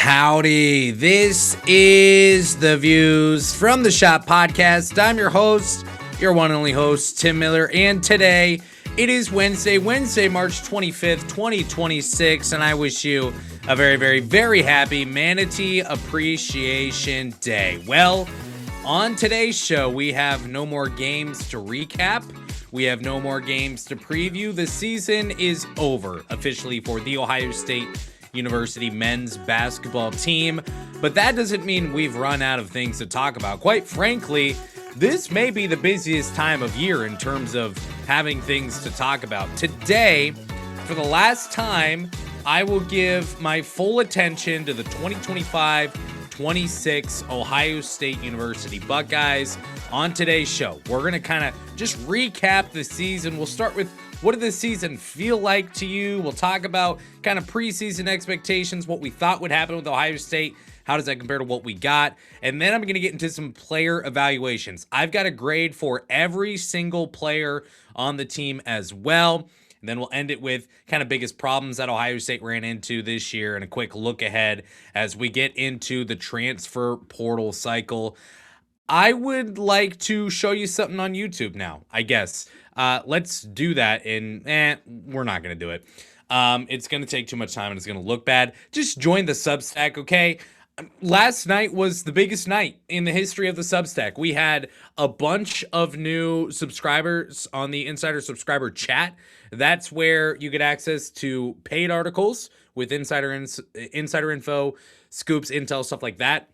Howdy, this is the Views from the Shop podcast. I'm your host, your one and only host, Tim Miller, and today it is Wednesday, March 25th, 2026, and I wish you a very happy Manatee Appreciation Day. Well, on today's show, we have no more games to recap. We have no more games to preview. The season is over officially for the Ohio State University men's basketball team, but that doesn't mean we've run out of things to talk about. Quite frankly, this may be the busiest time of year in terms of having things to talk about. Today, for the last time, I will give my full attention to the 2025-26 Ohio State University Buckeyes. On today's show, we're going to kind of just recap the season. We'll start with what did the season feel like to you? We'll talk about kind of preseason expectations, what we thought would happen with Ohio State. How does that compare to what we got? And then I'm going to get into some player evaluations. I've got a grade for every single player on the team as well. And then we'll end it with kind of biggest problems that Ohio State ran into this year and a quick look ahead as we get into the transfer portal cycle. I would like to show you something on YouTube now, I guess. Let's do that, and we're not going to do it. It's going to take too much time, and it's going to look bad. Just join the Substack, okay? Last night was the biggest night in the history of the Substack. We had a bunch of new subscribers on the Insider Subscriber Chat. That's where you get access to paid articles with insider info, scoops, intel, stuff like that.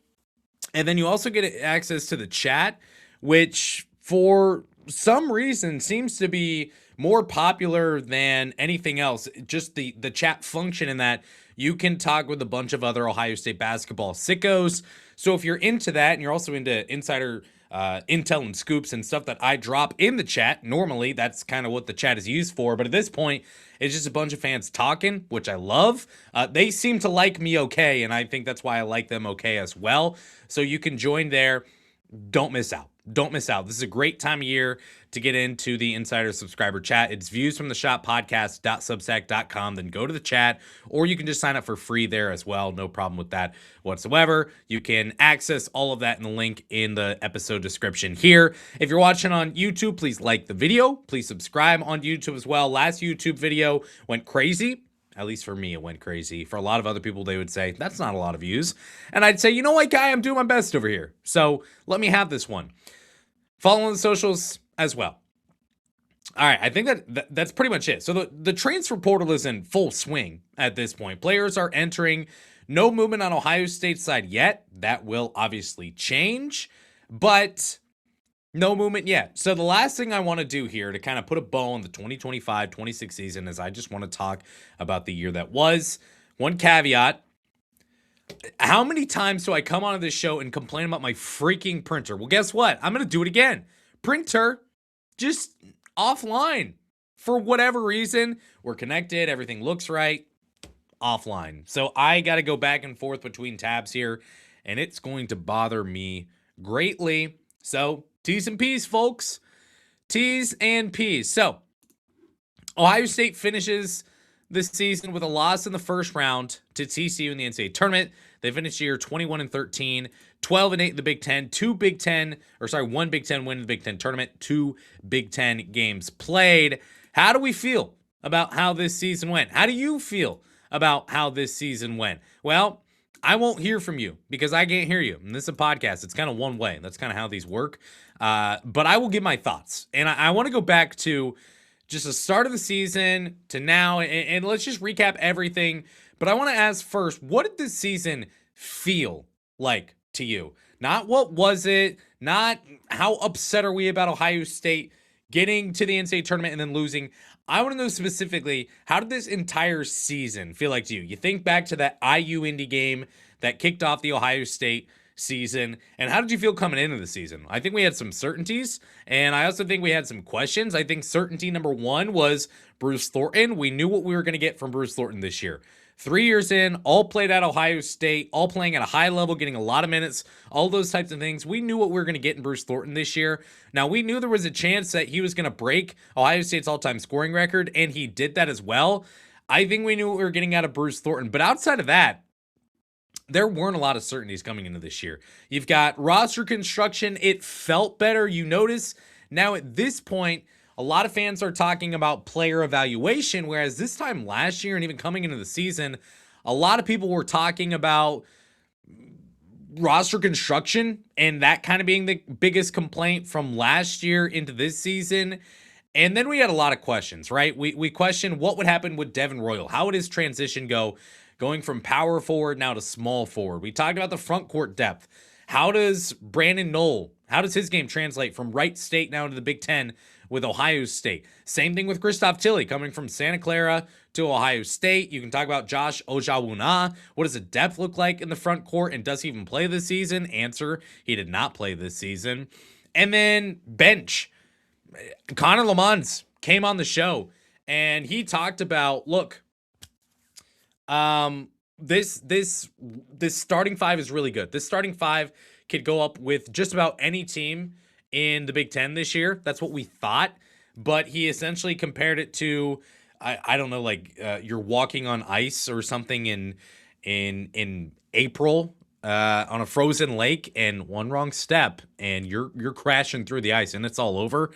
And then you also get access to the chat, which for some reason seems to be more popular than anything else. Just the chat function in that you can talk with a bunch of other Ohio State basketball sickos. So if you're into that and you're also into insider intel and scoops and stuff that I drop in the chat, normally that's kind of what the chat is used for. But at this point, it's just a bunch of fans talking, which I love. They seem to like me okay, and I think that's why I like them okay as well. So you can join there. Don't miss out. Don't miss out. This is a great time of year to get into the Insider Subscriber Chat. It's viewsfromtheshoppodcast.substack.com. Then go to the chat, or you can just sign up for free there as well. No problem with that whatsoever. You can access all of that in the link in the episode description here. If you're watching on YouTube, please like the video. Please subscribe on YouTube as well. Last YouTube video went crazy. At least for me, it went crazy. For a lot of other people, they would say, that's not a lot of views. And I'd say, you know what, guy, I'm doing my best over here. So let me have this one. Follow on the socials as well. All right, I think that's pretty much it. So the transfer portal is in full swing at this point. Players are entering. No movement on Ohio State's side yet. That will obviously change, but no movement yet. So the last thing I want to do here to kind of put a bow on the 2025-26 season is I just want to talk about the year that was. One caveat. How many times do I come onto this show and complain about my freaking printer? Well, guess what? I'm going to do it again. Printer just offline. For whatever reason, we're connected. Everything looks right. Offline. So I got to go back and forth between tabs here, and it's going to bother me greatly. So T's and P's, folks. T's and P's. So Ohio State finishes this season with a loss in the first round to TCU in the NCAA Tournament. They finished the year 21-13, 12-8 in the Big Ten, one Big Ten win in the Big Ten Tournament, 2 Big Ten games played. How do we feel about how this season went? How do you feel about how this season went? Well, I won't hear from you because I can't hear you. And this is a podcast. It's kind of one way. That's kind of how these work. But I will give my thoughts. And I want to go back to just the start of the season to now, and let's just recap everything. But I want to ask first, what did this season feel like to you? Not what was it, not how upset are we about Ohio State getting to the NCAA tournament and then losing. I want to know specifically, how did this entire season feel like to you? You think back to that IU Indy game that kicked off the Ohio State season, and how did you feel coming into the season? I think we had some certainties, and I also think we had some questions. I think certainty number one was Bruce Thornton. We knew what we were going to get from Bruce Thornton this year. 3 years in, all played at Ohio State, all playing at a high level, getting a lot of minutes, all those types of things. We knew what we were going to get in Bruce Thornton this year. Now, we knew there was a chance that he was going to break Ohio State's all-time scoring record, and he did that as well. I think we knew what we were getting out of Bruce Thornton. But outside of that, there weren't a lot of certainties coming into this year. You've got roster construction. It felt better. You notice now at this point, a lot of fans are talking about player evaluation, whereas this time last year and even coming into the season, a lot of people were talking about roster construction and that kind of being the biggest complaint from last year into this season. And then we had a lot of questions, right? We questioned what would happen with Devin Royal. How would his transition go, going from power forward now to small forward? We talked about the front court depth. How does Brandon Knoll, how does his game translate from Wright State now to the Big Ten with Ohio State? Same thing with Christoph Tilley coming from Santa Clara to Ohio State. You can talk about Josh Ojawuna. What does the depth look like in the front court? And does he even play this season? Answer, he did not play this season. And then bench. Connor Lamons came on the show and he talked about, look, this starting five is really good. This starting five could go up with just about any team in the Big Ten this year. That's what we thought. But he essentially compared it to, I don't know, like you're walking on ice or something in April on a frozen lake, and one wrong step and you're crashing through the ice and it's all over.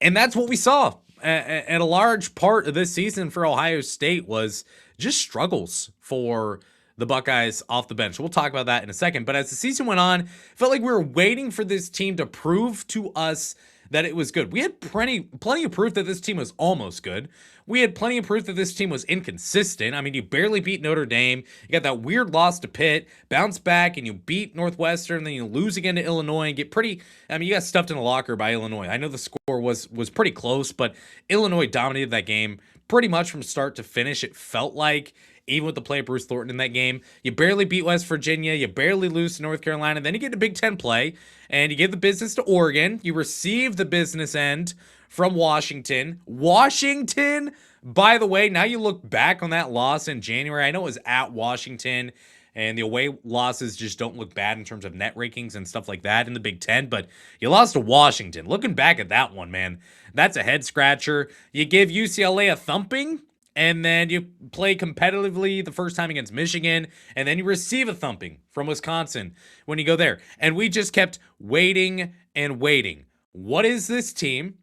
And that's what we saw. And a large part of this season for Ohio State was just struggles for the Buckeyes off the bench. We'll talk about that in a second. But as the season went on, it felt like we were waiting for this team to prove to us that it was good. We had plenty of proof that this team was almost good. We had plenty of proof that this team was inconsistent. I mean, you barely beat Notre Dame. You got that weird loss to Pitt, bounce back, and you beat Northwestern, then you lose again to Illinois and get pretty, I mean, you got stuffed in a locker by Illinois. I know the score was pretty close, but Illinois dominated that game pretty much from start to finish. It felt like, even with the play of Bruce Thornton in that game. You barely beat West Virginia. You barely lose to North Carolina. Then you get to Big Ten play, and you give the business to Oregon. You receive the business end from Washington. Washington, by the way, now you look back on that loss in January. I know it was at Washington, and the away losses just don't look bad in terms of net rankings and stuff like that in the Big Ten, but you lost to Washington. Looking back at that one, man, that's a head-scratcher. You give UCLA a thumping, and then you play competitively the first time against Michigan, and then you receive a thumping from Wisconsin when you go there. And we just kept waiting and waiting. What is this team?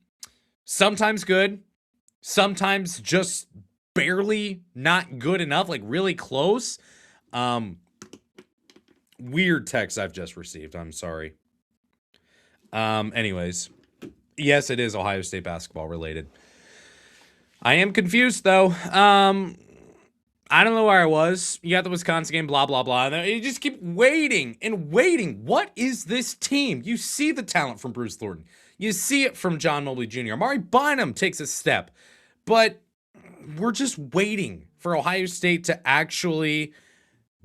Sometimes good, sometimes just barely not good enough, like really close. Weird text I've just received. I'm sorry. Anyways, yes, it is Ohio State basketball related. I am confused, though. I don't know where I was. You got the Wisconsin game, blah, blah, blah. And you just keep waiting and waiting. What is this team? You see the talent from Bruce Thornton. You see it from John Mobley Jr. Amari Bynum takes a step. But we're just waiting for Ohio State to actually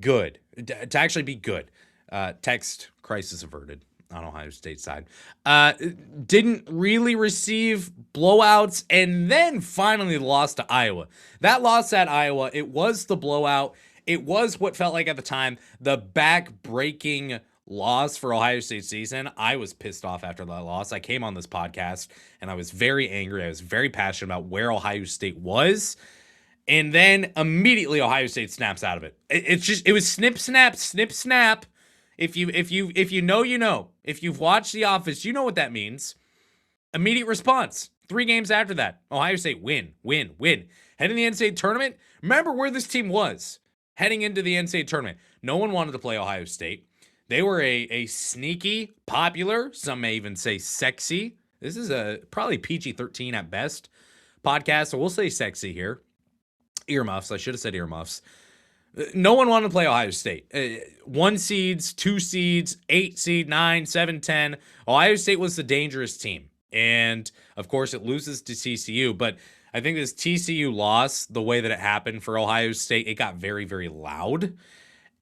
be good. Text, crisis averted on Ohio State side. Didn't really receive blowouts, and then finally lost to Iowa. That loss at Iowa, it was the blowout. It was what felt like at the time the back-breaking loss for Ohio State season. I was pissed off after that loss. I came on this podcast, and I was very angry. I was very passionate about where Ohio State was. And then immediately Ohio State snaps out of it. It was snip, snap, snip, snap. If you know, you know. If you've watched The Office, you know what that means. Immediate response. 3 games after that, Ohio State win. Heading to the NCAA tournament, remember where this team was heading into the NCAA tournament. No one wanted to play Ohio State. They were a sneaky, popular, some may even say sexy. This is a probably PG-13 at best podcast, so we'll say sexy here. Earmuffs. I should have said earmuffs. No one wanted to play Ohio State. 1 seeds, 2 seeds, 8 seed, 9, 7, 10. Ohio State was the dangerous team. And, of course, it loses to TCU. But I think this TCU loss, the way that it happened for Ohio State, it got very, very loud.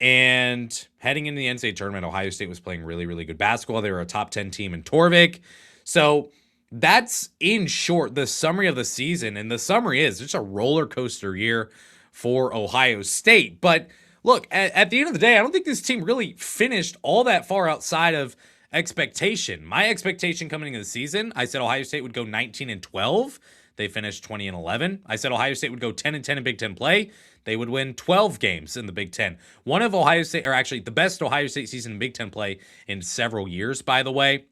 And heading into the NCAA tournament, Ohio State was playing really, really good basketball. They were a top 10 team in Torvik. So that's, in short, the summary of the season. And the summary is just a roller coaster year for Ohio State. But look, at the end of the day, I don't think this team really finished all that far outside of expectation. My expectation coming into the season, I said Ohio State would go 19-12. They finished 20-11. I said Ohio State would go 10-10 in Big Ten play. They would win 12 games in the Big Ten. One of Ohio State, or actually the best Ohio State season in Big Ten play in several years, by the way.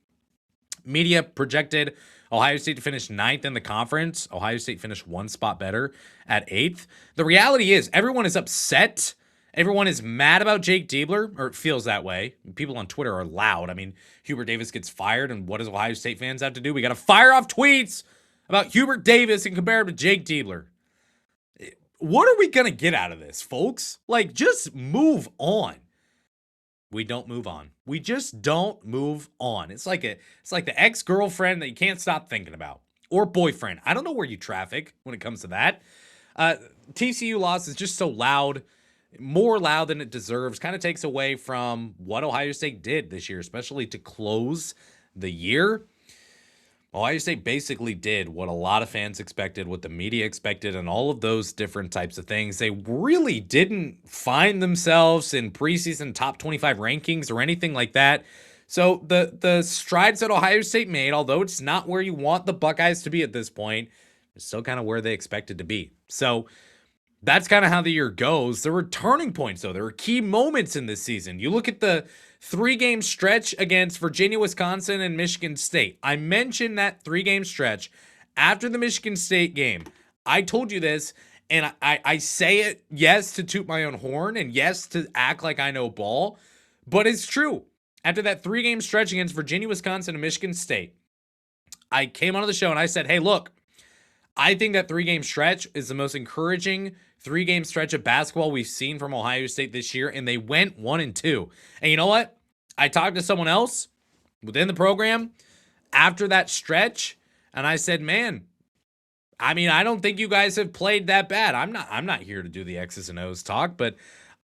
Media projected Ohio State to finish 9th in the conference. Ohio State finished one spot better at 8th. The reality is everyone is upset. Everyone is mad about Jake Diebler, or it feels that way. People on Twitter are loud. I mean, Hubert Davis gets fired, and what does Ohio State fans have to do? We got to fire off tweets about Hubert Davis and compare him to Jake Diebler. What are we going to get out of this, folks? Like, just move on. We don't move on. We just don't move on. It's like the ex-girlfriend that you can't stop thinking about, or boyfriend. I don't know where you traffic when it comes to that. TCU loss is just so loud, more loud than it deserves. Kind of takes away from what Ohio State did this year, especially to close the year. Ohio State basically did what a lot of fans expected, what the media expected, and all of those different types of things. They really didn't find themselves in preseason top 25 rankings or anything like that. So the strides that Ohio State made, although it's not where you want the Buckeyes to be at this point, it's still kind of where they expected to be. So that's kind of how the year goes. There were turning points, though. There were key moments in this season. You look at the 3-game stretch against Virginia, Wisconsin, and Michigan State. I mentioned that 3-game stretch after the Michigan State game. I told you this, and I say it, yes, to toot my own horn, and yes, to act like I know ball, but it's true. After that 3-game stretch against Virginia, Wisconsin, and Michigan State, I came onto the show and I said, hey, look, I think that 3-game stretch is the most encouraging 3-game stretch of basketball we've seen from Ohio State this year, and they went 1-2. And you know what? I talked to someone else within the program after that stretch, and I said, man, I mean, I don't think you guys have played that bad. I'm not here to do the X's and O's talk, but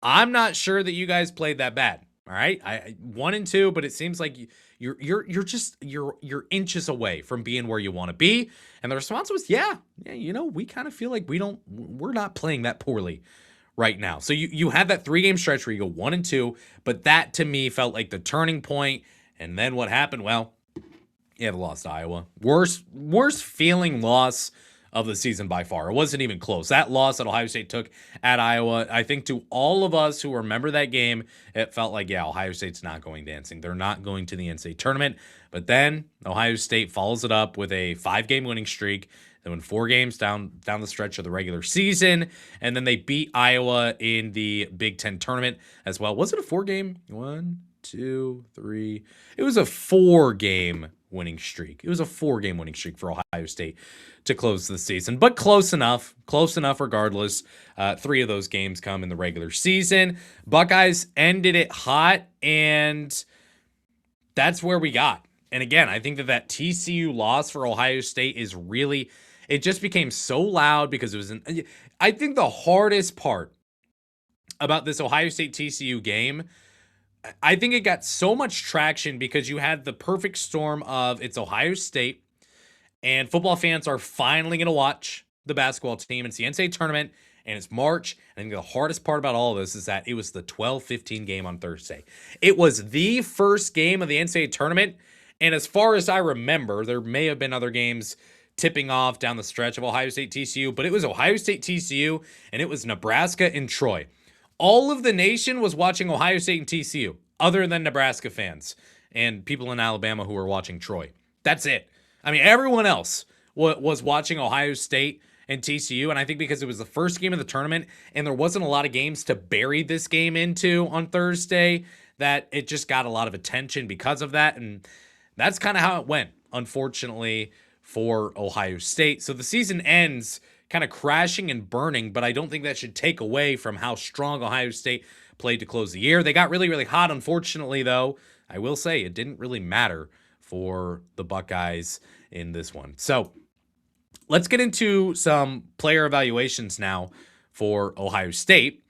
I'm not sure that you guys played that bad. All right, 1-2, but it seems like you're inches away from being where you want to be. And the response was, yeah, you know, we kind of feel like we're not playing that poorly right now. So you had that 3-game stretch where you go 1-2, but that to me felt like the turning point. And then what happened? Well, you have lost to Iowa. Worst feeling loss of the season by far. It wasn't even close. That loss that Ohio State took at Iowa, I think to all of us who remember that game, it felt like, yeah, Ohio State's not going dancing. They're not going to the NCAA tournament. But then Ohio State follows it up with a 5-game winning streak. They won 4 games down the stretch of the regular season, and then they beat Iowa in the Big Ten tournament as well. Was it a 4-game? 1, 2, 3. It was a 4-game winning streak. It was a 4-game winning streak for Ohio State to close the season, but close enough regardless. 3 of those games come in the regular season. Buckeyes ended it hot, and that's where we got. And again, I think that TCU loss for Ohio State is really, it just became so loud because it was I think the hardest part about this Ohio State TCU game, I think it got so much traction because you had the perfect storm of it's Ohio State, and football fans are finally going to watch the basketball team. It's the NCAA tournament, and it's March. I think the hardest part about all of this is that it was the 12-15 game on Thursday. It was the first game of the NCAA tournament, and as far as I remember, there may have been other games tipping off down the stretch of Ohio State TCU, but it was Ohio State TCU, and it was Nebraska and Troy. All of the nation was watching Ohio State and TCU, other than Nebraska fans and people in Alabama who were watching Troy. That's it. I mean, everyone else was watching Ohio State and TCU, and I think because it was the first game of the tournament and there wasn't a lot of games to bury this game into on Thursday, that it just got a lot of attention because of that, and that's kind of how it went, unfortunately, for Ohio State. So the season ends kind of crashing and burning, but I don't think that should take away from how strong Ohio State played to close the year. They got really, really hot, unfortunately, though. I will say it didn't really matter for the Buckeyes in this one. So let's get into some player evaluations now for Ohio State.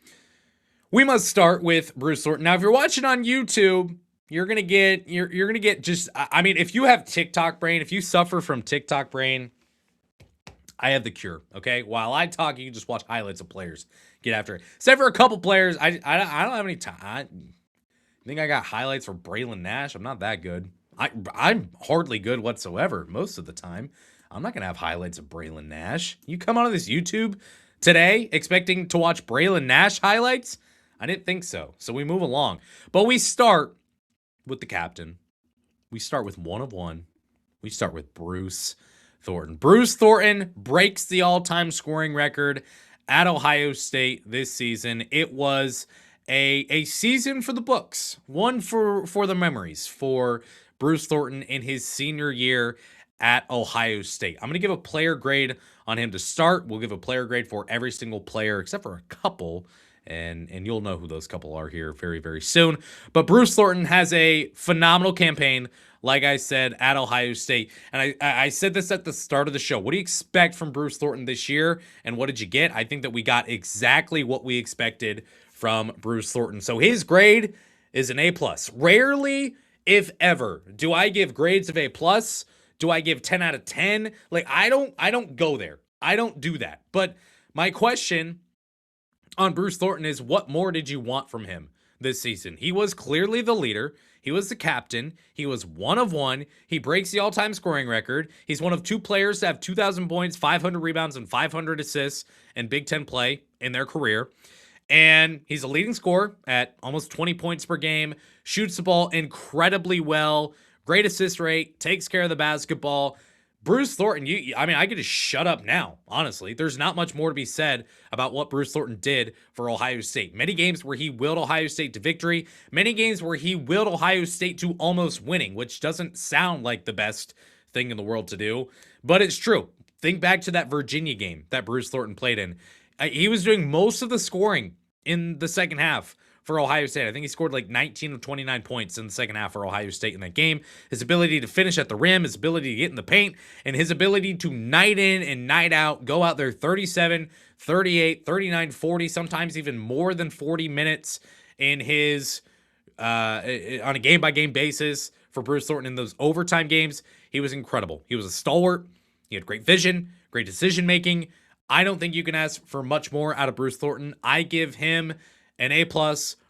We must start with Bruce Thornton. Now, if you're watching on YouTube, you're gonna get just, I mean, if you have TikTok brain, if you suffer from TikTok brain, I have the cure. Okay, while I talk, you can just watch highlights of players get after it. Except for a couple players, I don't have any time. I think I got highlights for Braylon Nash. I'm not that good. I'm hardly good whatsoever most of the time. I'm not going to have highlights of Braylon Nash. You come onto this YouTube today expecting to watch Braylon Nash highlights? I didn't think so. So we move along. But we start with the captain. We start with one of one. We start with Bruce Thornton. Bruce Thornton breaks the all-time scoring record at Ohio State this season. It was a season for the books, one for the memories for Bruce Thornton in his senior year at Ohio State. I'm going to give a player grade on him to start. We'll give a player grade for every single player except for a couple, and you'll know who those couple are here very, very soon. But Bruce Thornton has a phenomenal campaign, like I said, at Ohio State. And I said this at the start of the show. What do you expect from Bruce Thornton this year, and what did you get? I think that we got exactly what we expected from Bruce Thornton. So his grade is an A+. Rarely, if ever, do I give grades of A+. Do I give 10 out of 10? Like, I don't go there. I don't do that. But my question on Bruce Thornton is, what more did you want from him this season? He was clearly the leader. He was the captain. He was one of one. He breaks the all-time scoring record. He's one of two players to have 2,000 points, 500 rebounds, and 500 assists in Big Ten play in their career. And he's a leading scorer at almost 20 points per game, shoots the ball incredibly well, great assist rate, takes care of the basketball. Bruce Thornton, I could just shut up now, honestly. There's not much more to be said about what Bruce Thornton did for Ohio State. Many games where he willed Ohio State to victory, many games where he willed Ohio State to almost winning, which doesn't sound like the best thing in the world to do, but it's true. Think back to that Virginia game that Bruce Thornton played in. He was doing most of the scoring in the second half for Ohio State. I think he scored like 19 of 29 points in the second half for Ohio State in that game. His ability to finish at the rim, his ability to get in the paint, and his ability to night in and night out go out there 37, 38, 39, 40, sometimes even more than 40 minutes in his on a game-by-game basis for Bruce Thornton in those overtime games. He was incredible. He was a stalwart. He had great vision, great decision-making. I don't think you can ask for much more out of Bruce Thornton. I give him an A+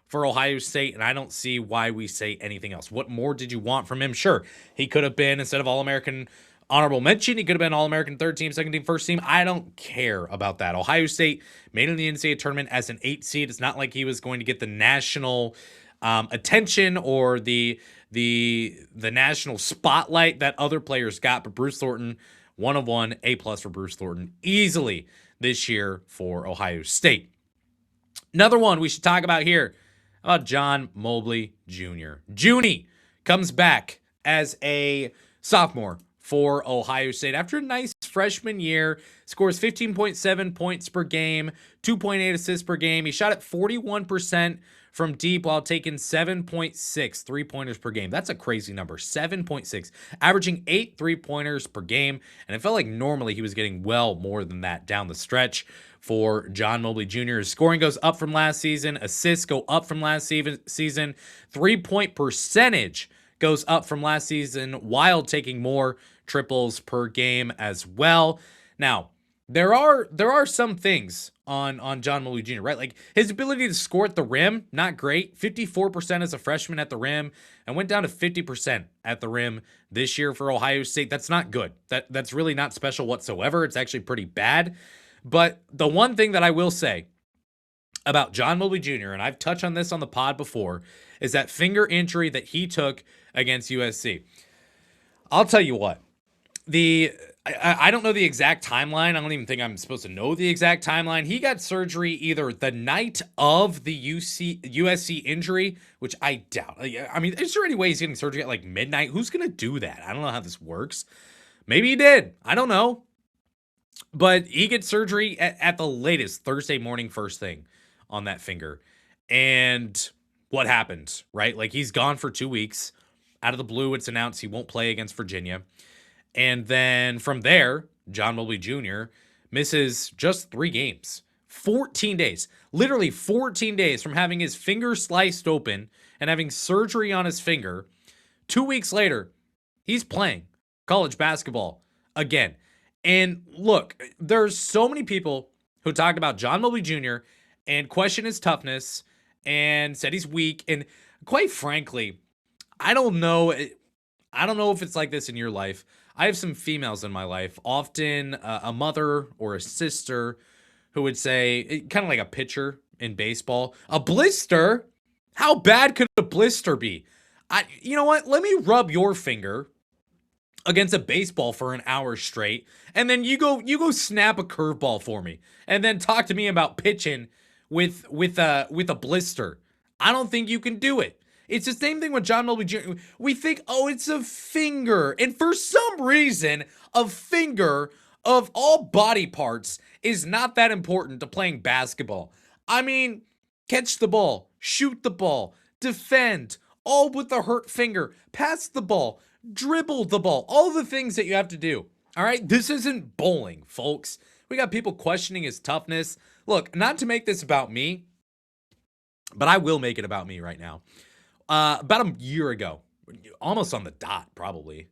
for Ohio State, and I don't see why we say anything else. What more did you want from him? Sure, he could have been, instead of All-American honorable mention, he could have been All-American third team, second team, first team. I don't care about that. Ohio State made it in the NCAA tournament as an 8 seed. It's not like he was going to get the national attention or the national spotlight that other players got, but Bruce Thornton, one of one, A+ for Bruce Thornton, easily this year for Ohio State. Another one we should talk about here, about John Mobley Jr. Junie comes back as a sophomore for Ohio State after a nice freshman year, scores 15.7 points per game, 2.8 assists per game. He shot at 41% from deep while taking 7.6 three-pointers per game. That's a crazy number, 7.6, averaging 8 three-pointers per game. And it felt like normally he was getting well more than that down the stretch for John Mobley Jr. His scoring goes up from last season. Assists go up from last season. Three-point percentage goes up from last season while taking more triples per game as well. Now, there are some things on John Mobley Jr., right? Like his ability to score at the rim, not great. 54% as a freshman at the rim, and went down to 50% at the rim this year for Ohio State. That's not good. That's really not special whatsoever. It's actually pretty bad. But the one thing that I will say about John Mobley Jr., and I've touched on this on the pod before, is that finger injury that he took against USC. I'll tell you what. I don't know the exact timeline. I don't even think I'm supposed to know the exact timeline. He got surgery either the night of the USC injury, which I doubt. I mean, is there any way he's getting surgery at like midnight? Who's going to do that? I don't know how this works. Maybe he did. I don't know. But he gets surgery at the latest Thursday morning, first thing on that finger. And what happened, right? Like he's gone for 2 weeks. Out of the blue, it's announced he won't play against Virginia. And then from there, John Mobley Jr. misses just 3 games. 14 days. Literally 14 days from having his finger sliced open and having surgery on his finger. 2 weeks later, he's playing college basketball again. And look, there's so many people who talked about John Mobley Jr. and question his toughness and said he's weak. And quite frankly, I don't know if it's like this in your life. I have some females in my life, often a mother or a sister, who would say, kind of like a pitcher in baseball, a blister? How bad could a blister be? You know what? Let me rub your finger against a baseball for an hour straight, and then you go snap a curveball for me, and then talk to me about pitching with a blister. I don't think you can do it. It's the same thing with John Milby Jr. We think, oh, it's a finger, and for some reason, a finger of all body parts is not that important to playing basketball. I mean, catch the ball, shoot the ball, defend, all with a hurt finger, pass the ball, dribble the ball, all the things that you have to do. All right, this isn't bowling, folks. We got people questioning his toughness. Look, not to make this about me, but I will make it about me right now. About a year ago, almost on the dot, probably,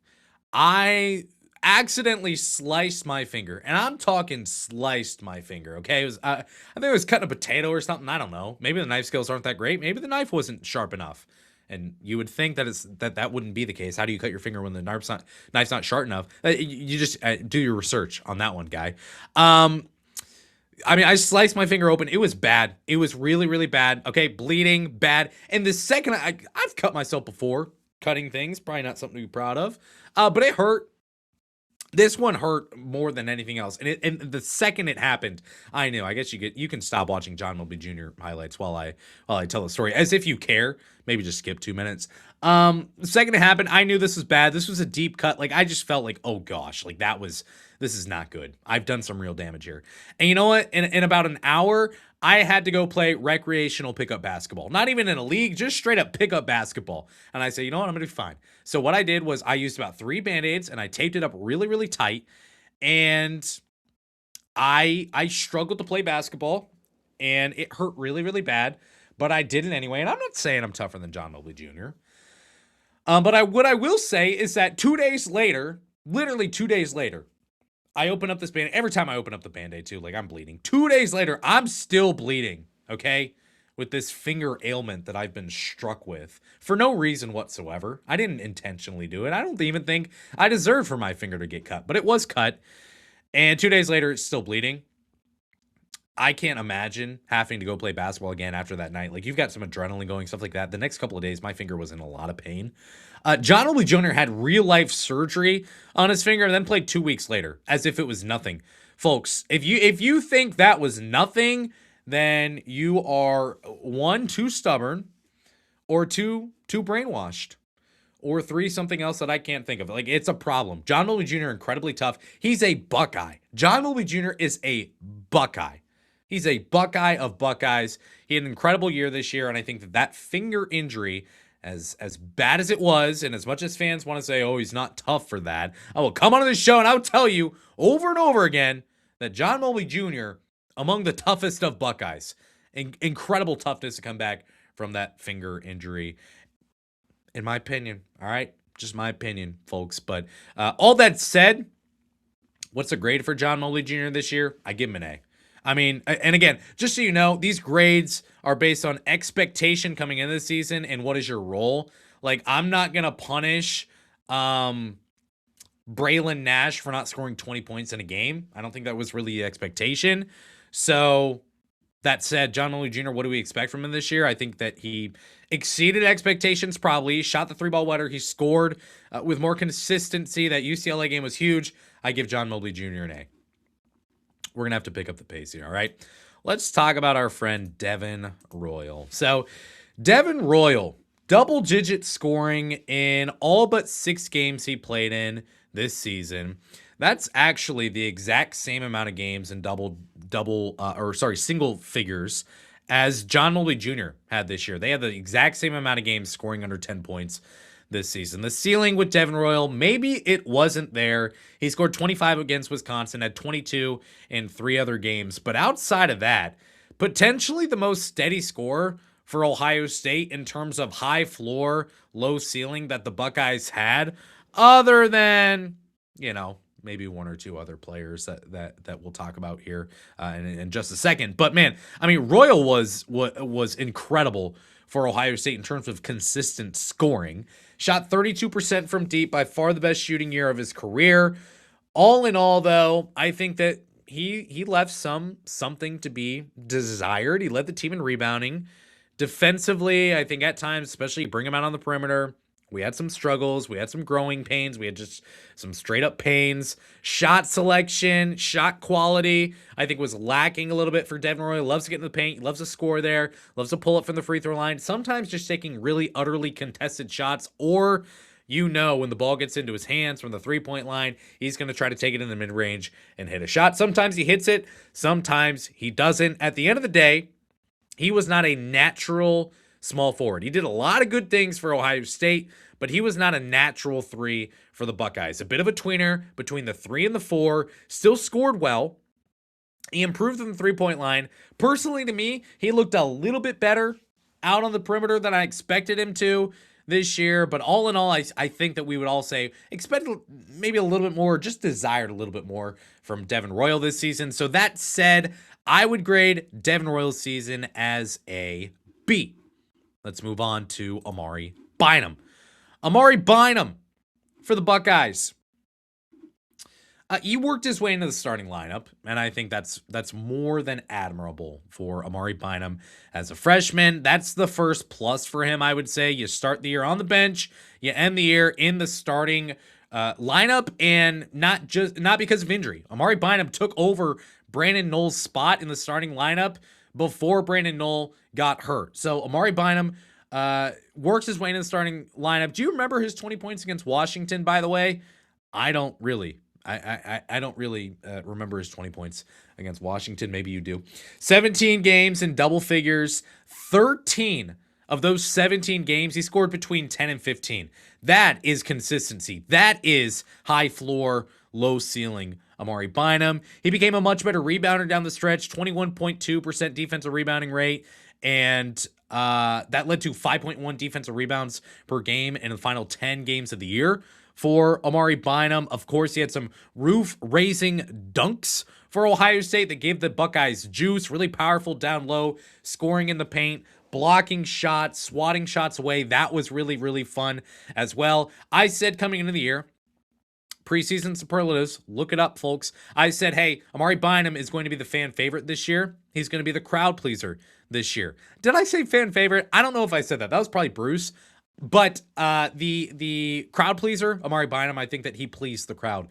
I accidentally sliced my finger, and I'm talking sliced my finger. Okay, it was I think it was cutting a potato or something. I don't know. Maybe the knife skills aren't that great. Maybe the knife wasn't sharp enough. And you would think that wouldn't be the case. How do you cut your finger when the knife's not sharp enough? You just do your research on that one, guy. I mean, I sliced my finger open. It was bad. It was really, really bad. Okay, bleeding, bad. And the second I've cut myself before, cutting things, probably not something to be proud of. But it hurt. This one hurt more than anything else. And the second it happened, I knew. I guess you can stop watching John Milby Jr. highlights while I tell the story, as if you care. Maybe just skip 2 minutes. The second it happened, I knew this was bad. This was a deep cut. Like, I just felt like, oh gosh, like this is not good. I've done some real damage here. And you know what? In about an hour, I had to go play recreational pickup basketball. Not even in a league, just straight up pickup basketball. And I said, you know what? I'm going to be fine. So what I did was I used about 3 Band-Aids and I taped it up really, really tight. And I struggled to play basketball and it hurt really, really bad. But I did it anyway. And I'm not saying I'm tougher than John Milby Jr. But what I will say is that 2 days later, literally 2 days later, I open up this Band-Aid. Every time I open up the Band-Aid too, like, I'm bleeding. 2 days later, I'm still bleeding, okay? With this finger ailment that I've been struck with for no reason whatsoever. I didn't intentionally do it. I don't even think I deserved for my finger to get cut, but it was cut. And 2 days later, it's still bleeding. I can't imagine having to go play basketball again after that night. Like, you've got some adrenaline going, stuff like that. The next couple of days, my finger was in a lot of pain. John Milby Jr. had real-life surgery on his finger and then played 2 weeks later, as if it was nothing. Folks, if you think that was nothing, then you are, 1, too stubborn, or 2, too brainwashed, or 3, something else that I can't think of. Like, it's a problem. John Milby Jr., incredibly tough. He's a Buckeye. John Milby Jr. is a Buckeye. He's a Buckeye of Buckeyes. He had an incredible year this year, and I think that finger injury, as bad as it was, and as much as fans want to say, oh, he's not tough for that, I will come on this show and I will tell you over and over again that John Milby Jr., among the toughest of Buckeyes. Incredible toughness to come back from that finger injury, in my opinion. All right? Just my opinion, folks. But all that said, what's the grade for John Milby Jr. this year? I give him an A. I mean, and again, just so you know, these grades are based on expectation coming into the season and what is your role. Like, I'm not going to punish Braylon Nash for not scoring 20 points in a game. I don't think that was really the expectation. So, that said, John Milby Jr., what do we expect from him this year? I think that he exceeded expectations probably. He shot the 3-ball wetter. He scored with more consistency. That UCLA game was huge. I give John Milby Jr. an A. We're going to have to pick up the pace here, all right? Let's talk about our friend Devin Royal. So, Devin Royal, double-digit scoring in all but 6 games he played in this season. That's actually the exact same amount of games in single figures as John Milby Jr. had this year. They had the exact same amount of games scoring under 10 points this season. The ceiling with Devin Royal, maybe it wasn't there. He scored 25 against Wisconsin, had 22 in 3 other games. But outside of that, potentially the most steady scorer for Ohio State in terms of high floor, low ceiling that the Buckeyes had, other than, maybe 1 or 2 other players that we'll talk about here in just a second. But man, I mean, Royal was incredible for Ohio State in terms of consistent scoring. Shot 32% from deep, by far the best shooting year of his career. All in all, though, I think that he left something to be desired. He led the team in rebounding. Defensively, I think at times, especially bring him out on the perimeter, we had some struggles. We had some growing pains. We had just some straight up pains. Shot selection, shot quality, I think was lacking a little bit for Devin Roy. Loves to get in the paint. Loves to score there. Loves to pull up from the free throw line. Sometimes just taking really utterly contested shots, or when the ball gets into his hands from the three-point line, he's going to try to take it in the mid-range and hit a shot. Sometimes he hits it. Sometimes he doesn't. At the end of the day, he was not a natural small forward. He did a lot of good things for Ohio State, but he was not a natural 3 for the Buckeyes. A bit of a tweener between the 3 and the 4. Still scored well. He improved on the three-point line. Personally, to me, he looked a little bit better out on the perimeter than I expected him to this year. But all in all, I think that we would all say expect maybe a little bit more, just desired a little bit more from Devin Royal this season. So that said, I would grade Devin Royal's season as a B. Let's move on to Amari Bynum. Amari Bynum for the Buckeyes. He worked his way into the starting lineup, and I think that's more than admirable for Amari Bynum as a freshman. That's the first plus for him, I would say. You start the year on the bench, you end the year in the starting lineup, and not because of injury. Amari Bynum took over Brandon Knoll's spot in the starting lineup before Brandon Knoll got hurt. So Amari Bynum works his way into the starting lineup. Do you remember his 20 points against Washington, by the way? I don't really. I don't really remember his 20 points against Washington. Maybe you do. 17 games in double figures. 13 of those 17 games, he scored between 10 and 15. That is consistency. That is high floor, low ceiling Amari Bynum. He became a much better rebounder down the stretch, 21.2% defensive rebounding rate, and that led to 5.1 defensive rebounds per game in the final 10 games of the year for Amari Bynum. Of course, he had some roof-raising dunks for Ohio State that gave the Buckeyes juice. Really powerful down low, scoring in the paint, blocking shots, swatting shots away. That was really, really fun as well. I said coming into the year, preseason superlatives, look it up, folks. I said, hey, Amari Bynum is going to be the fan favorite this year. He's going to be the crowd pleaser this year. Did I say fan favorite? I don't know if I said that. That was probably Bruce. But the crowd pleaser, Amari Bynum, I think that he pleased the crowd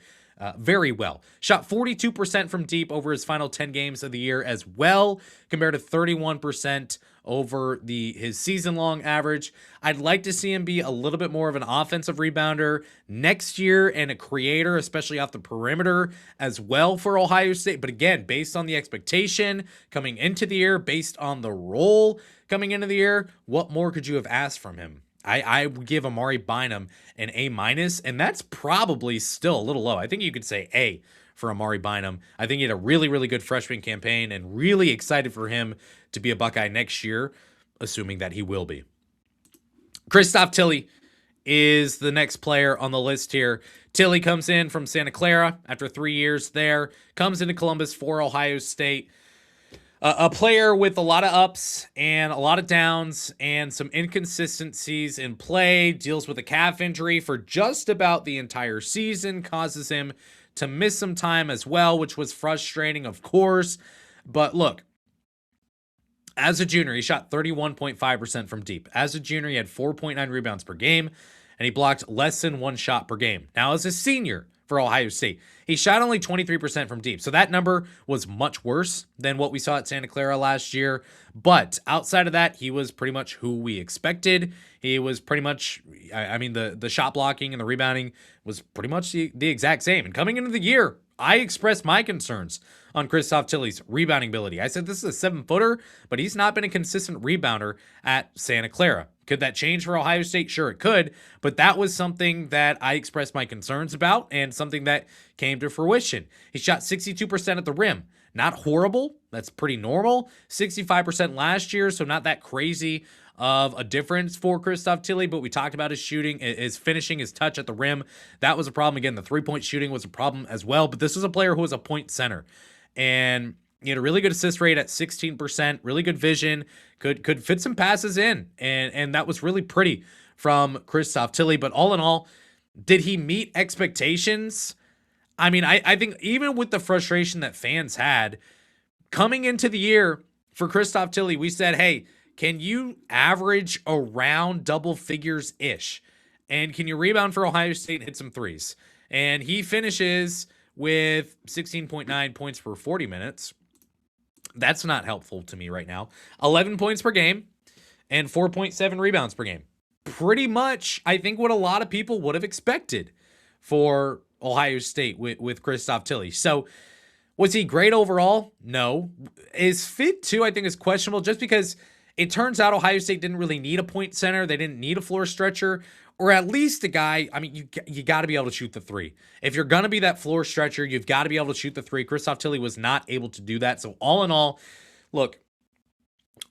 very well. Shot 42% from deep over his final 10 games of the year as well, compared to 31% over his season-long average. I'd like to see him be a little bit more of an offensive rebounder next year and a creator, especially off the perimeter as well for Ohio State. But again, based on the expectation coming into the year, based on the role coming into the year, what more could you have asked from him? I would give Amari Bynum an A-, and that's probably still a little low. I think you could say A for Amari Bynum. I think he had a really, really good freshman campaign, and really excited for him to be a Buckeye next year, assuming that he will be. Christoph Tilley is the next player on the list here. Tilley comes in from Santa Clara after 3 years there, comes into Columbus for Ohio State. A player with a lot of ups and a lot of downs and some inconsistencies in play, deals with a calf injury for just about the entire season, causes him to miss some time as well, which was frustrating, of course. But look, as a junior, he shot 31.5% from deep. As a junior, he had 4.9 rebounds per game, and he blocked less than 1 shot per game. Now, as a senior for Ohio State, he shot only 23% from deep. So that number was much worse than what we saw at Santa Clara last year. But outside of that, he was pretty much who we expected. He was pretty much, the shot blocking and the rebounding was pretty much the exact same. And coming into the year, I expressed my concerns on Christoph Tilley's rebounding ability. I said this is a 7-footer, but he's not been a consistent rebounder at Santa Clara. Could that change for Ohio State? Sure, it could. But that was something that I expressed my concerns about and something that came to fruition. He shot 62% at the rim. Not horrible. That's pretty normal. 65% last year, so not that crazy of a difference for Christoph Tilley, but we talked about his shooting, his finishing, his touch at the rim. That was a problem. Again, the three-point shooting was a problem as well, but this was a player who was a point center. And He had a really good assist rate at 16%, really good vision, could fit some passes in, and that was really pretty from Christoph Tilly. But all in all, did he meet expectations? I mean, I think even with the frustration that fans had coming into the year for Christoph Tilly, we said, hey, can you average around double figures-ish? And can you rebound for Ohio State and hit some threes? And he finishes with 16.9 points per 40 minutes. That's not helpful to me right now. 11 points per game and 4.7 rebounds per game. Pretty much, I think, what a lot of people would have expected for Ohio State with Christoph Tilly. So, was he great overall? No. Is fit too, I think, is questionable just because it turns out Ohio State didn't really need a point center. They didn't need a floor stretcher, or at least a guy. I mean, you got to be able to shoot the three. If you're going to be that floor stretcher, you've got to be able to shoot the three. Christoph Tilly was not able to do that. So all in all, look,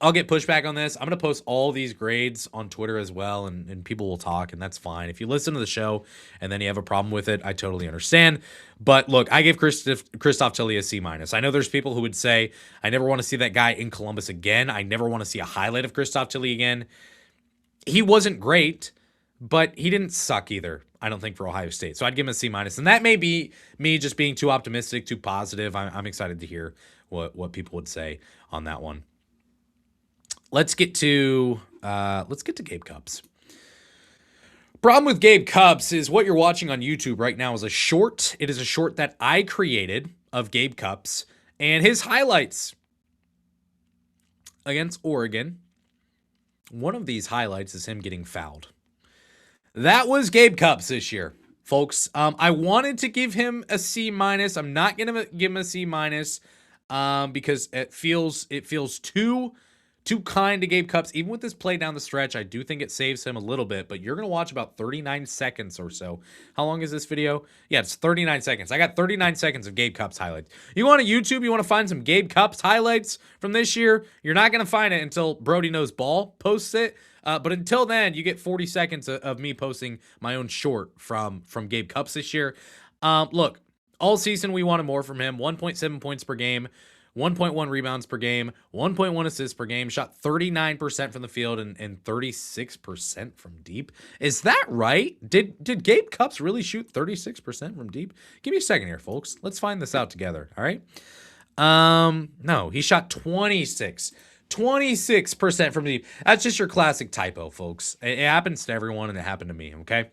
I'll get pushback on this. I'm going to post all these grades on Twitter as well, and people will talk, and that's fine. If you listen to the show and then you have a problem with it, I totally understand. But look, I give Christoph Tilly a C-. I know there's people who would say, I never want to see that guy in Columbus again. I never want to see a highlight of Christoph Tilly again. He wasn't great, but he didn't suck either, I don't think, for Ohio State. So I'd give him a C-. And that may be me just being too optimistic, too positive. I'm excited to hear what people would say on that one. Let's get to Gabe Cupps. Problem with Gabe Cupps is what you're watching on YouTube right now is a short. It is a short that I created of Gabe Cupps and his highlights against Oregon. One of these highlights is him getting fouled. That was Gabe Cupps this year, folks. I wanted to give him a C-. I'm not gonna give him a C- because it feels too kind to Gabe Cupps. Even with this play down the stretch, I do think it saves him a little bit, but you're going to watch about 39 seconds or so. How long is this video? Yeah, it's 39 seconds. I got 39 seconds of Gabe Cupps highlights. You want to YouTube, you want to find some Gabe Cupps highlights from this year, you're not going to find it until Brody Knows Ball posts it. But until then, you get 40 seconds of me posting my own short from Gabe Cupps this year. Look, all season we wanted more from him. 1.7 points per game. 1.1 rebounds per game, 1.1 assists per game, shot 39% from the field and 36% from deep. Is that right? Did Gabe Cupps really shoot 36% from deep? Give me a second here, folks. Let's find this out together, all right? No, he shot 26% from deep. That's just your classic typo, folks. It happens to everyone, and it happened to me, okay?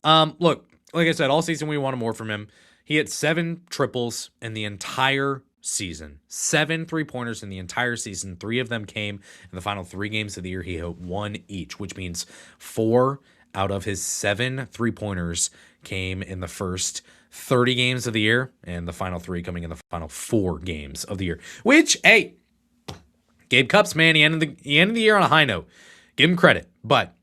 Look, like I said, all season we wanted more from him. He hit 7 triples in the entire season. 7 3-pointers in the entire season. 3 of them came in the final 3 games of the year. He hit 1 each, which means 4 out of his 7 3-pointers came in the first 30 games of the year, and the final 3 coming in the final 4 games of the year. Which, hey, Gabe Cupps, man, he ended the year on a high note. Give him credit. But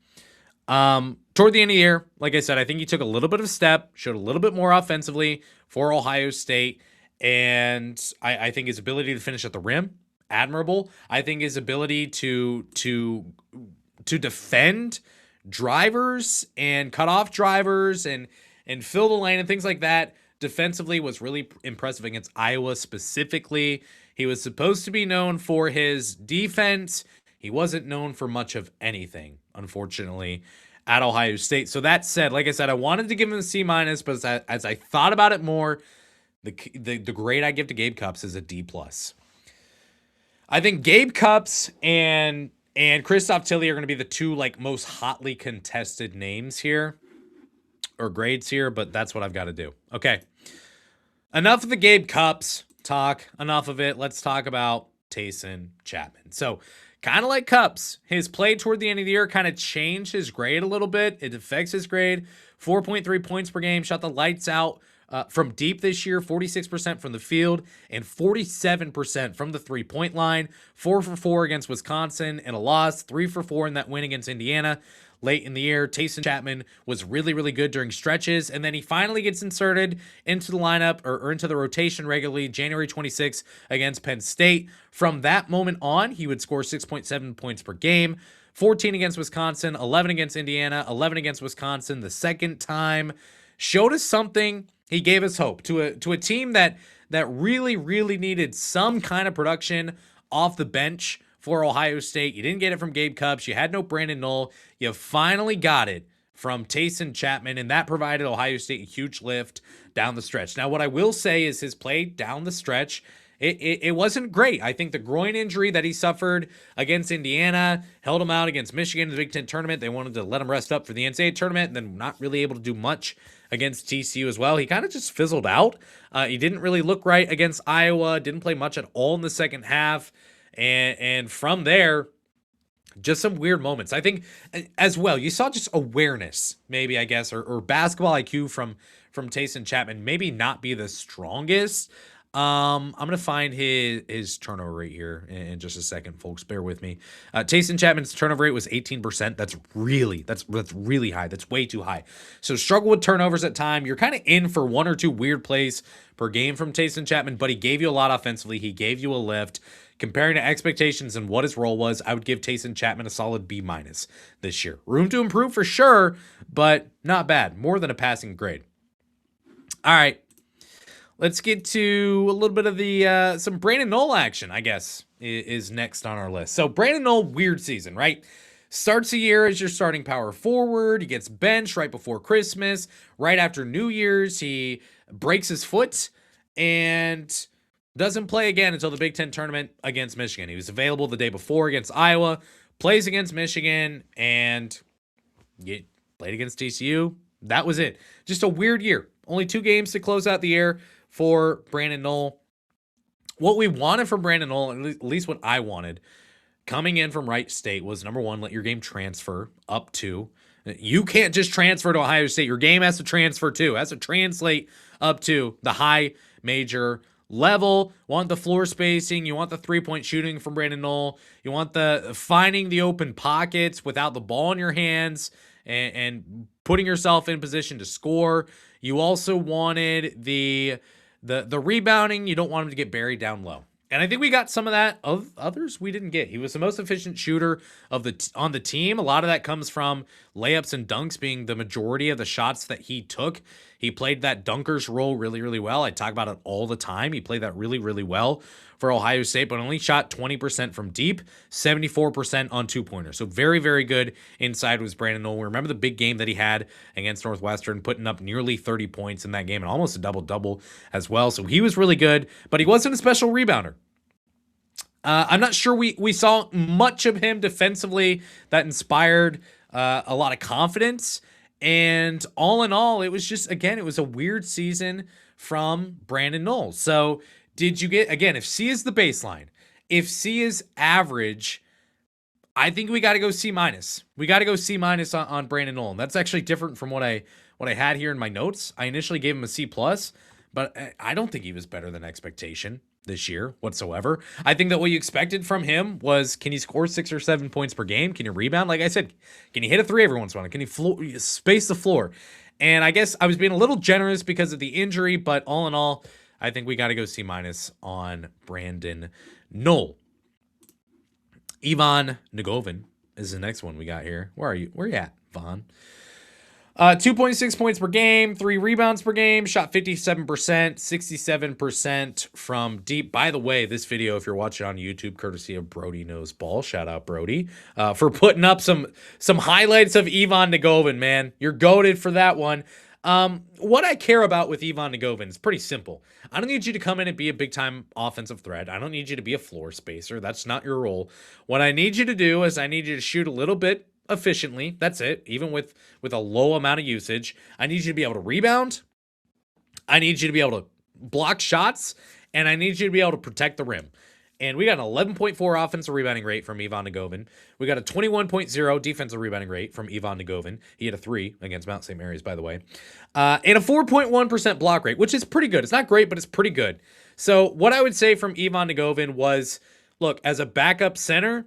toward the end of the year, like I said, I think he took a little bit of a step, showed a little bit more offensively for Ohio State. And I think his ability to finish at the rim, admirable. I think his ability to defend drivers and cut off drivers and fill the lane and things like that defensively was really impressive against Iowa specifically. He was supposed to be known for his defense. He wasn't known for much of anything, unfortunately, at Ohio State. So that said, like I said, I wanted to give him a C-, but as I thought about it more, the grade I give to Gabe Cupps is a D+. I think Gabe Cupps and Christoph Tilly are going to be the 2 most hotly contested names here, or grades here, but that's what I've got to do. Okay, enough of the Gabe Cupps talk. Enough of it. Let's talk about Tayson Chapman. So, kind of like Cupps, his play toward the end of the year kind of changed his grade a little bit. It affects his grade. 4.3 points per game, shot the lights out from deep this year, 46% from the field and 47% from the 3-point line. 4 for 4 against Wisconsin in a loss, 3 for 4 in that win against Indiana. Late in the year, Tayson Chapman was really, really good during stretches, and then he finally gets inserted into the lineup or into the rotation regularly January 26th against Penn State. From that moment on, he would score 6.7 points per game, 14 against Wisconsin, 11 against Indiana, 11 against Wisconsin the second time. Showed us something He gave us hope to a team that really, really needed some kind of production off the bench for Ohio State. You didn't get it from Gabe Cupps. You had no Brandon Knoll. You finally got it from Tayson Chapman, and that provided Ohio State a huge lift down the stretch. Now, what I will say is his play down the stretch, it wasn't great. I think the groin injury that he suffered against Indiana held him out against Michigan in the Big Ten tournament. They wanted to let him rest up for the NCAA tournament, and then not really able to do much against TCU as well. He kind of just fizzled out. He didn't really look right against Iowa, didn't play much at all in the second half. And from there, just some weird moments. I think as well, you saw just awareness, maybe, I guess, or basketball IQ from Tayson Chapman, maybe not be the strongest. I'm going to find his turnover rate here in just a second, folks. Bear with me. Tayson Chapman's turnover rate was 18%. That's really high. That's way too high. So struggle with turnovers at time. You're kind of in for one or two weird plays per game from Tayson Chapman, but he gave you a lot offensively. He gave you a lift. Comparing to expectations and what his role was, I would give Tayson Chapman a solid B- this year. Room to improve for sure, but not bad. More than a passing grade. All right. Let's get to a little bit of the some Brandon Knoll action, I guess, is next on our list. So Brandon Knoll, weird season, right? Starts the year as your starting power forward. He gets benched right before Christmas. Right after New Year's, he breaks his foot and doesn't play again until the Big Ten tournament against Michigan. He was available the day before against Iowa, plays against Michigan, and played against TCU. That was it. Just a weird year. Only 2 games to close out the year for Brandon Knoll. What we wanted from Brandon Knoll, at least what I wanted, coming in from Wright State, was number one, let your game transfer up to. You can't just transfer to Ohio State. Your game has to transfer too. It has to translate up to the high major level. Want the floor spacing. You want the 3-point shooting from Brandon Knoll. You want the finding the open pockets without the ball in your hands and putting yourself in position to score. You also wanted the rebounding. You don't want him to get buried down low. And I think we got some of that. Of others, we didn't get. He was the most efficient shooter on the team. A lot of that comes from layups and dunks being the majority of the shots that he took. He played that dunker's role really, really well. I talk about it all the time. He played that really, really well for Ohio State, but only shot 20% from deep, 74% on 2-pointers. So very, very good inside was Brandon Knoll. Remember the big game that he had against Northwestern, putting up nearly 30 points in that game and almost a double-double as well. So he was really good, but he wasn't a special rebounder. I'm not sure we saw much of him defensively that inspired a lot of confidence. And all in all, it was just, again, it was a weird season from Brandon Knoll. So did you get, again, if C is the baseline, if C is average, I think we got to go C-. We got to go C- on Brandon Knoll. And that's actually different from what I had here in my notes. I initially gave him a C+, but I don't think he was better than expectation this year whatsoever. I think that what you expected from him was, can he score 6 or 7 points per game? Can you rebound? Like I said, can he hit a 3 every once in a while? Can he space the floor? And I guess I was being a little generous because of the injury, but all in all, I think we got to go C- on Brandon Knoll. Ivan Nagovin is the next one we got here. Where are you? Where are you at, Vaughn? 2.6 points per game, 3 rebounds per game, shot 57%, 67% from deep. By the way, this video, if you're watching on YouTube, courtesy of Brody Knows Ball, shout out Brody, for putting up some highlights of Ivan Nagovin, man. You're goated for that one. What I care about with Ivan Nagovin is pretty simple. I don't need you to come in and be a big-time offensive threat. I don't need you to be a floor spacer. That's not your role. What I need you to do is I need you to shoot a little bit efficiently. That's it. Even with a low amount of usage, I need you to be able to rebound. I need you to be able to block shots, and I need you to be able to protect the rim. And we got an 11.4 offensive rebounding rate from Ivan Nagovin. We got a 21.0 defensive rebounding rate from Ivan Nagovin. He had a 3 against Mount St. Mary's, by the way. And a 4.1% block rate, which is pretty good. It's not great, but it's pretty good. So what I would say from Ivan Nagovin was, look, as a backup center,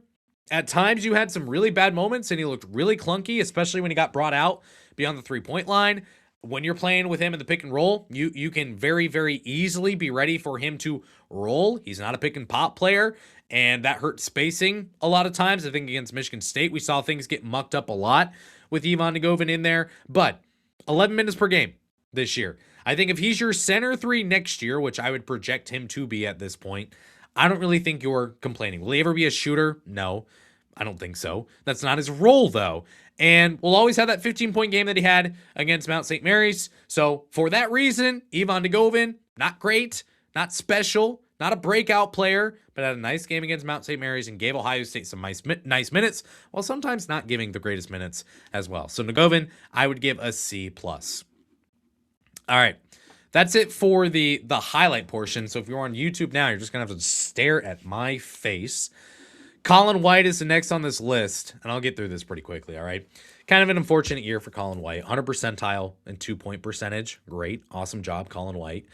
at times you had some really bad moments and he looked really clunky, especially when he got brought out beyond the 3-point line. When you're playing with him in the pick and roll, you can very, very easily be ready for him to roll. He's not a pick and pop player, and that hurt spacing a lot of times. I think against Michigan State, we saw things get mucked up a lot with Ivan Nagovin in there. But 11 minutes per game this year. I think if he's your center 3 next year, which I would project him to be at this point, I don't really think you're complaining. Will he ever be a shooter? No, I don't think so. That's not his role, though. And we'll always have that 15-point game that he had against Mount St. Mary's. So for that reason, Ivan Degovin, not great, not special, not a breakout player, but had a nice game against Mount St. Mary's and gave Ohio State some nice minutes, while sometimes not giving the greatest minutes as well. So Degovin, I would give a C+. All right. That's it for the highlight portion. So if you're on YouTube now, you're just going to have to stare at my face. Colin White is the next on this list, and I'll get through this pretty quickly, all right? Kind of an unfortunate year for Colin White. 100 percentile and 2-point percentage. Great. Awesome job, Colin White.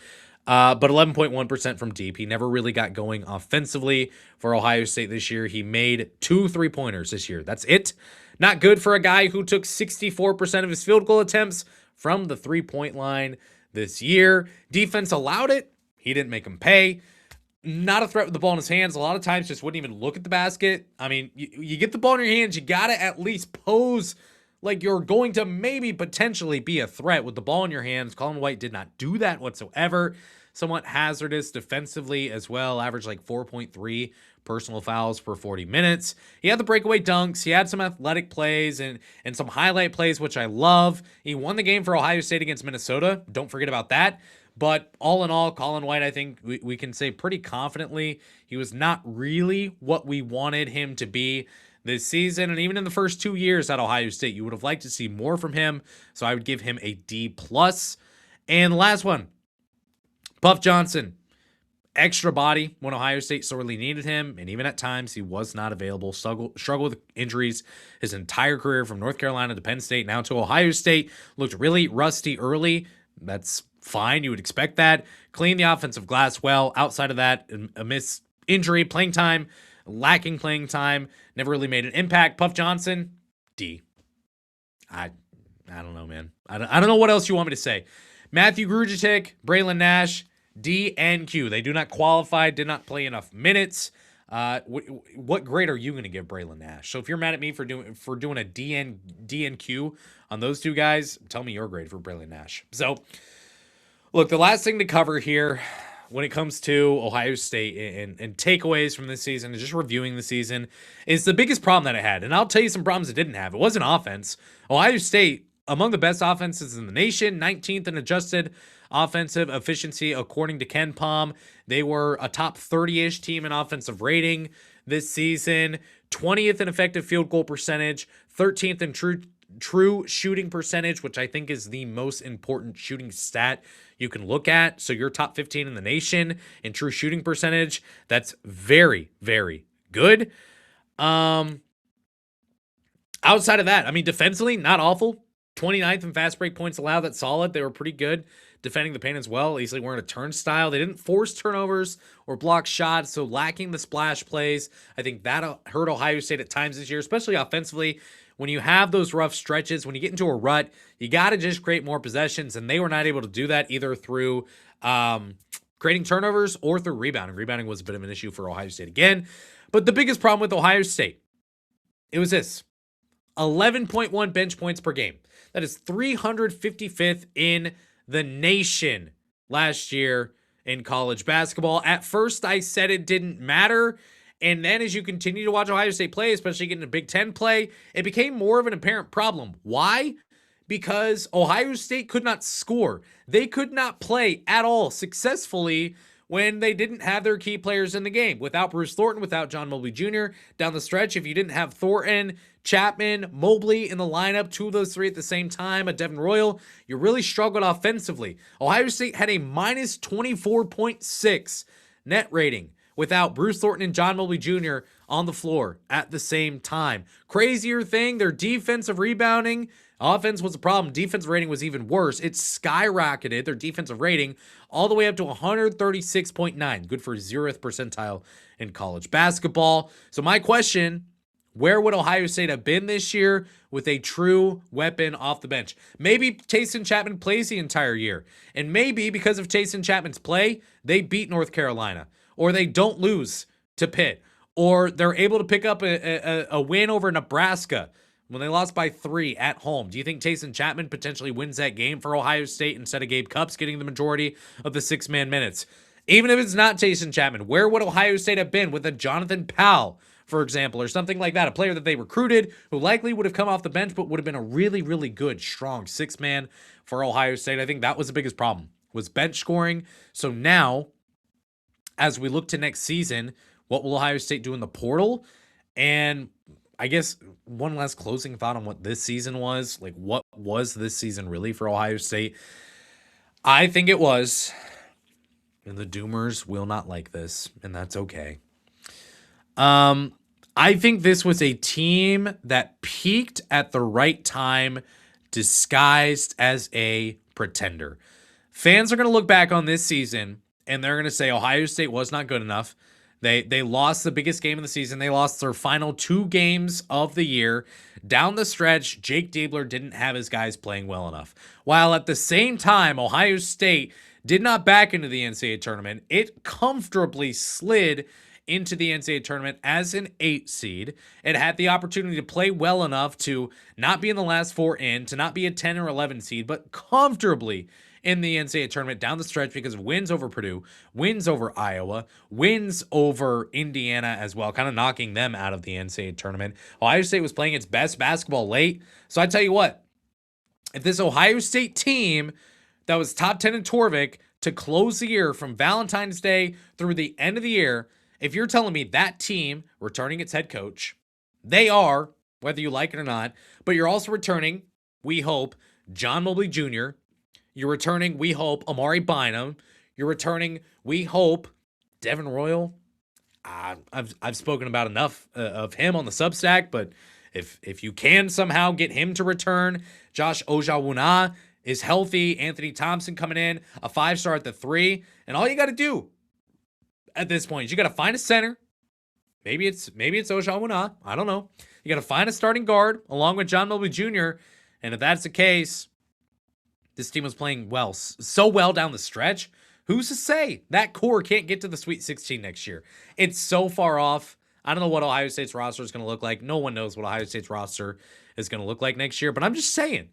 But 11.1% from deep. He never really got going offensively for Ohio State this year. He made 2 3-pointers this year. That's it. Not good for a guy who took 64% of his field goal attempts from the 3-point line this year. Defense allowed it. He didn't make him pay. Not a threat with the ball in his hands. A lot of times just wouldn't even look at the basket. I mean, you get the ball in your hands, you got to at least pose like you're going to maybe potentially be a threat with the ball in your hands. Colin White did not do that whatsoever. Somewhat hazardous defensively as well. Averaged like 4.3 personal fouls per 40 minutes. He had the breakaway dunks. He had some athletic plays and some highlight plays, which I love. He won the game for Ohio State against Minnesota. Don't forget about that. But all in all, Colin White, I think we can say pretty confidently he was not really what we wanted him to be this season. And even in the first 2 years at Ohio State, you would have liked to see more from him. So I would give him a D+. And the last one, Puff Johnson. Extra body when Ohio State sorely needed him, and even at times he was not available. Struggled with injuries his entire career from North Carolina to Penn State, now to Ohio State. Looked really rusty early. That's fine. You would expect that. Cleaned the offensive glass well. Outside of that, amidst injury, playing time, lacking playing time, never really made an impact. Puff Johnson, D. I don't know, man. I don't know what else you want me to say. Matthew Grujic, Braylon Nash, D and Q. They do not qualify, did not play enough minutes. What grade are you going to give Braylon Nash? So if you're mad at me for doing a D and Q on those two guys, tell me your grade for Braylon Nash. So, look, the last thing to cover here when it comes to Ohio State and takeaways from this season and just reviewing the season is the biggest problem that it had. And I'll tell you some problems it didn't have. It wasn't offense. Ohio State, among the best offenses in the nation, 19th in adjusted offensive efficiency according to Ken Pom. They were a top 30-ish team in offensive rating this season, 20th in effective field goal percentage, 13th in true shooting percentage, which I think is the most important shooting stat you can look at. So you're top 15 in the nation in true shooting percentage. That's very, very good. Outside of that, I mean, defensively, not awful. 29th in fast break points allowed. That's solid. They were pretty good defending the paint as well. Easily weren't a turnstile. They didn't force turnovers or block shots, so lacking the splash plays. I think that hurt Ohio State at times this year, especially offensively. When you have those rough stretches, when you get into a rut, you got to just create more possessions, and they were not able to do that either through creating turnovers or through rebounding. Rebounding was a bit of an issue for Ohio State again. But the biggest problem with Ohio State, it was this: 11.1 bench points per game. That is 355th in the nation last year in college basketball. At first, I said it didn't matter. And then as you continue to watch Ohio State play, especially getting a Big Ten play, it became more of an apparent problem. Why? Because Ohio State could not score. They could not play at all successfully when they didn't have their key players in the game. Without Bruce Thornton, without John Mobley Jr. down the stretch, if you didn't have Thornton, Chapman, Mobley in the lineup, two of those three at the same time, a Devin Royal, you really struggled offensively. Ohio State had a minus 24.6 net rating without Bruce Thornton and John Mobley Jr. on the floor at the same time. Crazier thing, their defensive rebounding, offense was a problem. Defensive rating was even worse. It skyrocketed, their defensive rating, all the way up to 136.9. Good for 0th percentile in college basketball. So my question, where would Ohio State have been this year with a true weapon off the bench? Maybe Tayson Chapman plays the entire year. And maybe because of Tayson Chapman's play, they beat North Carolina. Or they don't lose to Pitt. Or they're able to pick up a win over Nebraska. when they lost by 3 at home. Do you think Taysom Chapman potentially wins that game for Ohio State instead of Gabe Cupps getting the majority of the 6-man minutes? Even if it's not Taysom Chapman, where would Ohio State have been with a Jonathan Powell, for example, or something like that? A player that they recruited who likely would have come off the bench but would have been a really, really good, strong 6-man for Ohio State. I think that was the biggest problem, was bench scoring. So now, as we look to next season, what will Ohio State do in the portal? And I guess one last closing thought on what this season was. Like, what was this season really for Ohio State? I think it was, and the Doomers will not like this, and that's okay. I think this was a team that peaked at the right time, disguised as a pretender. Fans are going to look back on this season, and they're going to say Ohio State was not good enough. They lost the biggest game of the season. They lost their final 2 games of the year. Down the stretch, Jake Diebler didn't have his guys playing well enough. While at the same time, Ohio State did not back into the NCAA tournament. It comfortably slid into the NCAA tournament as an 8 seed. It had the opportunity to play well enough to not be in the last 4 in, to not be a 10 or 11 seed, but comfortably in the NCAA tournament down the stretch because of wins over Purdue, wins over Iowa, wins over Indiana as well, kind of knocking them out of the NCAA tournament. Ohio State was playing its best basketball late. So I tell you what, if this Ohio State team that was top 10 in Torvik to close the year from Valentine's Day through the end of the year, if you're telling me that team returning its head coach, they are, whether you like it or not, but you're also returning, we hope, John Mobley Jr., you're returning, we hope, Amari Bynum. You're returning, we hope, Devin Royal. I've spoken about enough of him on the Substack, but if you can somehow get him to return, Josh Ojawuna is healthy, Anthony Thompson coming in, a 5-star at the 3, and all you got to do at this point is you got to find a center. Maybe it's Ojawuna. I don't know. You got to find a starting guard along with John Mobley Jr., and if that's the case, this team was playing well, so well down the stretch. Who's to say that core can't get to the Sweet 16 next year? It's so far off. I don't know what Ohio State's roster is going to look like. No one knows what Ohio State's roster is going to look like next year. But I'm just saying,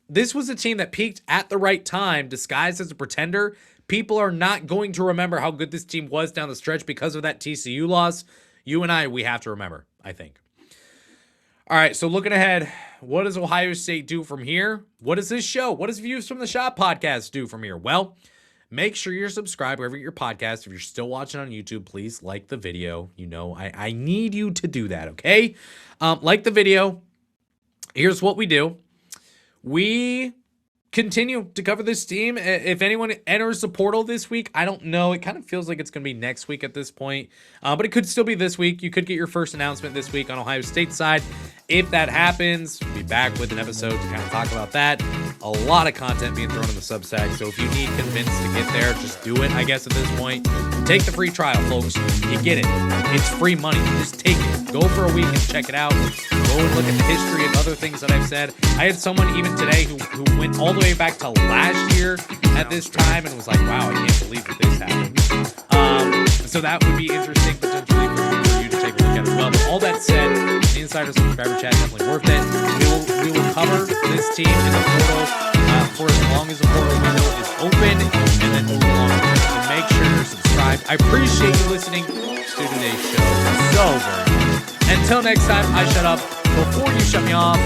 this was a team that peaked at the right time, disguised as a pretender. People are not going to remember how good this team was down the stretch because of that TCU loss. You and I, we have to remember, I think. All right, so looking ahead, what does Ohio State do from here? What does this show? What does Views from the Shop podcast do from here? Well, make sure you're subscribed wherever you get your podcast. If you're still watching on YouTube, please like the video. You know, I need you to do that, okay? Like the video. Here's what we do. We continue to cover this team. If anyone enters the portal this week, I don't know. It kind of feels like it's going to be next week at this point, but it could still be this week. You could get your first announcement this week on Ohio State's side. If that happens, we'll be back with an episode to kind of talk about that. A lot of content being thrown in the Substack, so if you need convinced to get there, just do it, I guess, at this point. Take the free trial, folks. You get it. It's free money. Just take it. Go for a week and check it out. Go and look at the history of other things that I've said. I had someone even today who went all the way back to last year at this time and was like, wow, I can't believe that this happened. So that would be interesting potentially for you to take a look at as well. But all that said, the Insider Subscriber Chat definitely worth it. We will cover this team in the portal for as long as the portal window is open, and then move along with it. So make sure you're subscribed. I appreciate you listening to today's show so very much. Until next time, I shut up. Before you shut me off,